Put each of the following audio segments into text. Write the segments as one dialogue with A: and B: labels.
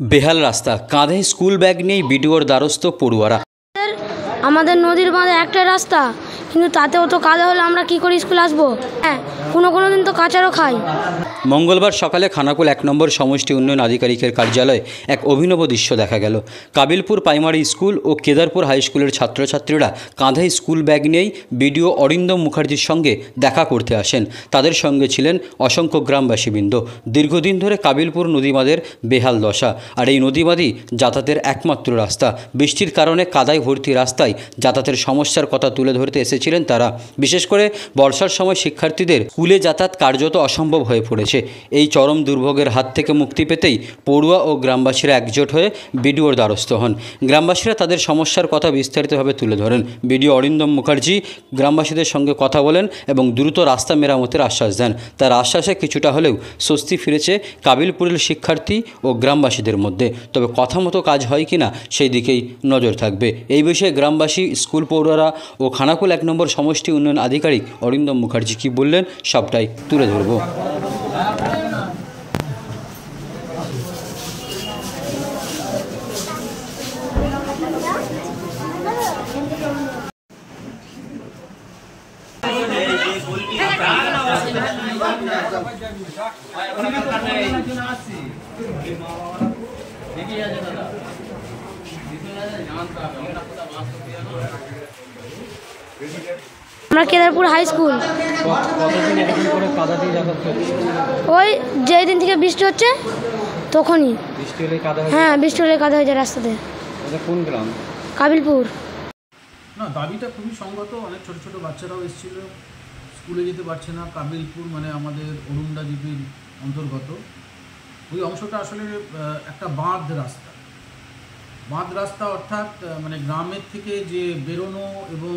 A: বেহাল রাস্তা, কাঁধে স্কুল ব্যাগ নিয়ে বিডিওর দ্বারস্থ পড়ুয়ারা।
B: আমাদের নদীর বাঁধে একটাই রাস্তা, কিন্তু তাতেও তো কাদা হলে আমরা কি করে স্কুল আসবো? হ্যাঁ, কোনো দিন তো কাঁচারও খাই।
A: মঙ্গলবার সকালে খানাকুল 1 নম্বর সমষ্টি উন্নয়ন আধিকারিকের কার্যালয়ে এক অভিনব দৃশ্য দেখা গেল। কাবিলপুর প্রাইমারি স্কুল ও কেদারপুর হাই স্কুলের ছাত্রছাত্রীরা কাঁধে স্কুল ব্যাগ নিয়েই বিডিও অরিন্দম মুখার্জির সঙ্গে দেখা করতে আসেন। তাদের সঙ্গে ছিলেন অসংখ্য গ্রামবাসীবৃন্দ। দীর্ঘদিন ধরে কাবিলপুর নদীবাঁধের বেহাল দশা, আর এই নদীবাঁধই যাতায়াতের একমাত্র রাস্তা। বৃষ্টির কারণে কাদায় ভর্তি রাস্তায় যাতায়াতের সমস্যার কথা তুলে ধরতে এসেছিলেন তারা। বিশেষ করে বর্ষার সময় শিক্ষার্থীদের স্কুলে যাতায়াত কার্যত অসম্ভব হয়ে পড়েছে। এই চরম দুর্ভোগের হাত থেকে মুক্তি পেতেই পড়ুয়া ও গ্রামবাসীরা একজোট হয়ে বিডিওর দ্বারস্থ হন। গ্রামবাসীরা তাদের সমস্যার কথা বিস্তারিতভাবে তুলে ধরেন। বিডিও অরিন্দম মুখার্জি গ্রামবাসীদের সঙ্গে কথা বলেন এবং দ্রুত রাস্তা মেরামতের আশ্বাস দেন। তার আশ্বাসে কিছুটা হলেও স্বস্তি ফিরেছে কাবিলপুরের শিক্ষার্থী ও গ্রামবাসীদের মধ্যে। তবে কথা মতো কাজ হয় কিনা সেই দিকেই নজর থাকবে। এই বিষয়ে গ্রামবাসী, স্কুল পড়ুয়ারা ও খানাকুল 1 নম্বর সমষ্টি উন্নয়ন আধিকারিক অরিন্দম মুখার্জি কী বললেন সবটাই তুলে ধরব।
B: আমরা কেদারপুর হাই স্কুল। ওই যেই দিন থেকে বৃষ্টি হচ্ছে তখনই। হ্যাঁ, বৃষ্টি হলে কাদা হয়ে যায় রাস্তাতে।
C: কোন গ্রাম?
B: কাবিলপুর।
C: না, দাবিটা খুবই সঙ্গত। অনেক ছোট ছোট বাচ্চারাও এসেছিল, স্কুলে যেতে পারছে না। কাবিলপুর মানে আমাদের অরুণডা জিপির অন্তর্গত। ওই অংশটা আসলে একটা বাঁধ রাস্তা, অর্থাৎ মানে গ্রামের থেকে যে বেরোনো এবং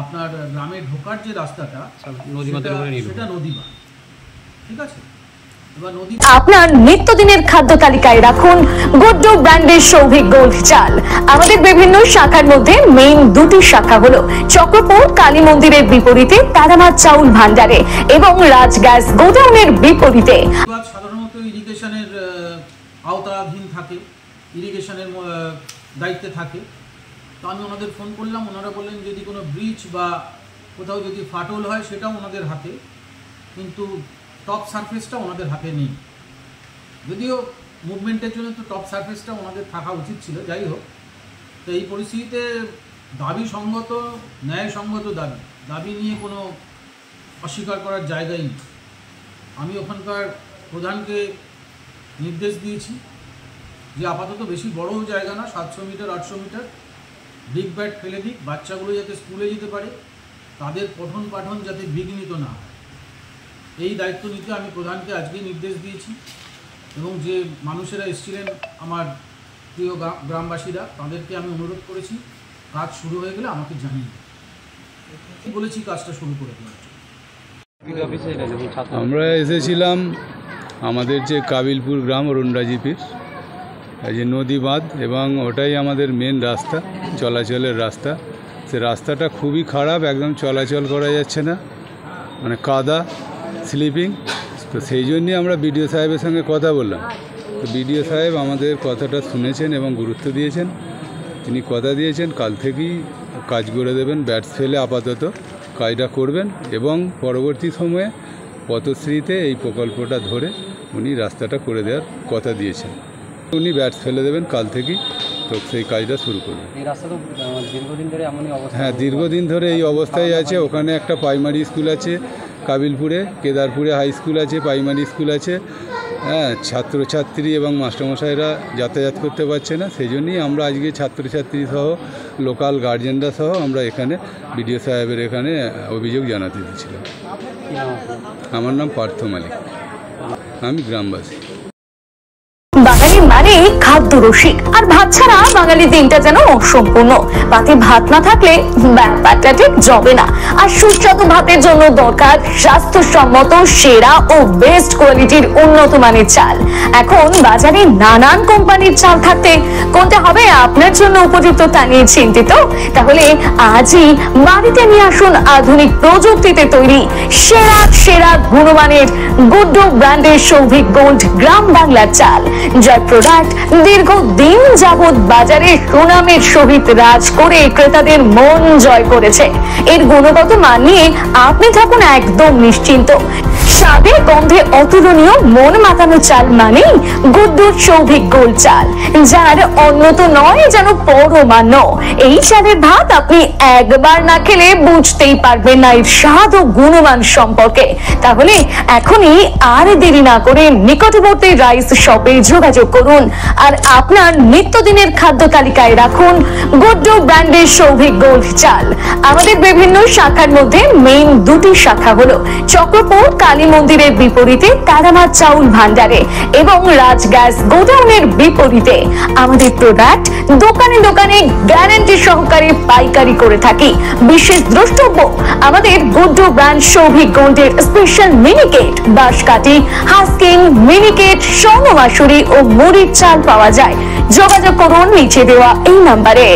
C: আপনার গ্রামে ঢোকার যে রাস্তাটা সেটা নদীবাঁধ। ঠিক আছে, এবার নদী।
D: আপনার নিত্যদিনের খাদ্য তালিকায় রাখুন গুড্ডু ব্র্যান্ডের সৌভিক গোল্ড চাল। আমাদের বিভিন্ন শাখার মধ্যে মেইন দুটি শাখা হলো চক্রপুর কালী মন্দিরের বিপরীতে তারামাত চাউল ভান্ডারে এবং রাজ গ্যাস গোডাউনের বিপরীতে।
C: সাধারণত ইরিগেশনের আওতাধীন থাকে, ইরিগেশনের দায়িত্বে থাকে। তো আমি ওনাদের ফোন করলাম, ওনারা বললেন যদি কোনো ব্রিজ বা কোথাও যদি ফাটল হয় সেটাও ওনাদের হাতে, কিন্তু টপ সারফেসটা ওনাদের হাতে নেই। যদিও মুভমেন্টের জন্য তো টপ সারফেসটা ওনাদের থাকা উচিত ছিল। যাই হোক, তো এই পরিস্থিতিতে দাবিসঙ্গত, ন্যায়সঙ্গত দাবি নিয়ে কোনো অস্বীকার করার জায়গাই নেই। আমি ওখানকার প্রধানকে নির্দেশ দিয়েছি যে আপাতত বেশি বড়ও জায়গা না, 700 মিটার 800 মিটার ব্রিক ব্যাট ফেলে দিক, বাচ্চাগুলো যাতে স্কুলে যেতে পারে, তাদের পঠন পাঠন যাতে বিঘ্নিত না হয়, এই দায়িত্ব নিতে আমি প্রধানকে আজকে নির্দেশ দিয়েছি। এবং যে মানুষেরা এসেছিলেন আমার প্রিয় গ্রামবাসীরা, তাদেরকে আমি অনুরোধ করেছি কাজ শুরু হয়ে গেলে আমাকে জানিয়ে বলেছি কাজটা শুরু করে দেওয়ার জন্য।
E: আমরা এসেছিলাম আমাদের যে কাবিলপুর গ্রাম অরুণডা জিপির এই যে নদী বাঁধ, এবং ওটাই আমাদের মেন রাস্তা, চলাচলের রাস্তা। সে রাস্তাটা খুবই খারাপ, একদম চলাচল করা যাচ্ছে না, মানে কাদা, স্লিপিং। তো সেই জন্যই আমরা বিডিও সাহেবের সঙ্গে কথা বললাম। তো বিডিও সাহেব আমাদের কথাটা শুনেছেন এবং গুরুত্ব দিয়েছেন। তিনি কথা দিয়েছেন কাল থেকেই কাজ করে দেবেন, ব্যাটস ফেলে আপাতত কাজটা করবেন, এবং পরবর্তী সময়ে পথশ্রীতে এই প্রকল্পটা ধরে উনি রাস্তাটা করে দেওয়ার কথা দিয়েছেন। উনি ব্যাটস ফেলে দেবেন কাল থেকেই, তো সেই কাজটা শুরু করবেন।
F: এই রাস্তা তো দীর্ঘদিন ধরে এমনই অবস্থা।
E: হ্যাঁ, দীর্ঘদিন ধরে এই অবস্থায় আছে। ওখানে একটা প্রাইমারি স্কুল আছে কাবিলপুরে, কেদারপুরে হাই স্কুল আছে, প্রাইমারি স্কুল আছে। হ্যাঁ, ছাত্রছাত্রী এবং মাস্টারমশাইরা যাতায়াত করতে পারছে না। সেই জন্যই আমরা আজকে ছাত্রছাত্রী সহ লোকাল গার্জেনরা সহ আমরা এখানে বিডিও সাহেবের এখানে অভিযোগ জানাতে দিয়েছিলাম। আমার নাম পার্থ মালিক, আমি গ্রামবাসী।
D: বাঙালি মানে খাদ্য রসিক, আর ভাত ছাড়া বাঙালি দিনটা যেন অসম্পূর্ণ। পাতে ভাত না থাকলে ব্যাপারটা ঠিক জমে না। আর সুস্বাদু ভাতের জন্য দরকার স্বাস্থ্যসম্মত, সেরা ও বেস্ট কোয়ালিটির উন্নত মানের চাল। এখন বাজারে নানান কোম্পানির চাল থাকতে কোনটা হবে আপনার জন্য উপযুক্ত তা নিয়ে চিন্তিত? তাহলে আজই বাড়িতে নিয়ে আসুন আধুনিক প্রযুক্তিতে তৈরি সেরা গুণমানের গুড্ডু ব্র্যান্ডের সৌভিক গোল্ড গ্রাম বাংলার চাল, যার প্রোডাক্ট দীর্ঘদিন যাবৎ বাজারে সুনামের সহিত রাজ করে ক্রেতাদের মন জয় করেছে। এর গুণগত মান নিয়ে আপনি থাকুন একদম নিশ্চিন্ত। স্বাদে গন্ধে অতুলনীয় মন মাতানো চাল মানেই গুড্ডুর সৌভিক গোল্ড চাল, যার অন্য তো নয় যেন পরমান্ন। এই চালের ভাত আপনি একবার না খেলে বুঝতেই পারবেন না এর স্বাদ ও গুণমান সম্পর্কে। তাহলে এখনই আর দেরি না করে নিকটবর্তী রাইস শপে যোগাযোগ করুন আর আপনার নিত্যদিনের খাদ্য তালিকায় রাখুন গুড্ডু ব্র্যান্ডের সৌভিক গোল্ড চাল। আমাদের বিভিন্ন শাখার মধ্যে মেইন দুটি শাখা হলো চক্রপুর কালী মন্দিরের বিপরীতে তারামা চাউল ভান্ডারে এবং রাজ গ্যাস গোডাউনের বিপরীতে। আমাদের প্রোডাক্ট দোকানে দোকানে গ্যারান্টি সহকারে পাইকারি করে থাকি। বিশেষ দ্রষ্টব্য, আমাদের গুড্ডু ব্র্যান্ড সৌভিক গোল্ডের স্পেশাল মিনিকেট, বাঁশকাঠি, হাস্কিং, মিনিকেট, স্বর্ণ মাসুরি ও মুড়ির চাল পাওয়া যায়। যোগাযোগ করুন নিচে দেওয়া এই নাম্বারে।